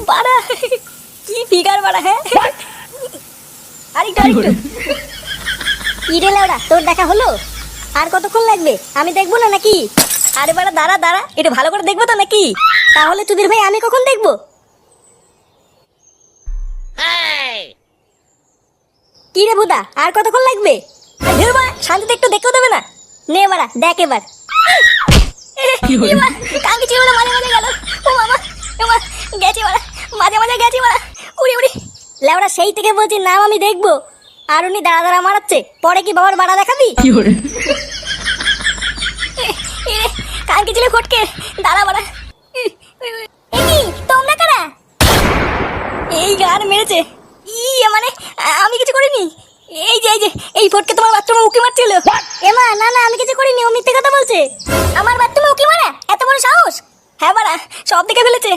বাড়া, কি ফিগার বাড়া। হ্যাঁ আরেকটু আরেকটু। ইরে লাউড়া, তোর দেখা হলো? আর কতক্ষণ লাগবে? আমি দেখবো না নাকি? আরে বাড়া দাঁড়া দাঁড়া, একটু ভালো করে দেখবো তো নাকি? তাহলে চুদির ভাই আমি কখন দেখবো? কি রে বুদা, আর কতক্ষণ লাগবে? ধুর বাড়া, শান্তিতে একটু দেখতেও দেবে না? নে বাড়া দেখ এবার। কাঙ্কি ছিল না, মাঝে মাঝে গেল। ও মামা, ও মা, গেছি বাড়া, মাঝে মাঝে গেছি বাড়া। উড়ি উড়ি লেওড়া, সেই থেকে বলছি নাম আমি দেখবো, আর উনি দাঁড়া দাঁড়া মারাচ্ছে। পরে কি বাবার বাড়া দেখাবি? কাঙ্কি ছিল ফটকে, দাঁড়া বাড়া। এই তোমরা কারা? এই গান মেরেছে। মানে আমি কিছু করিনি। এই যে এই ফটকে তোমার বাথরুমে উকি মারছিল। এমা না না, আমি কিছু করিনি, ও মিথ্যে কথা বলছে। আমার বাথরুমে উকি মারা? এত বড় সাহস? হ্যাঁ বাড়া, সব দেখে ফেলেছে।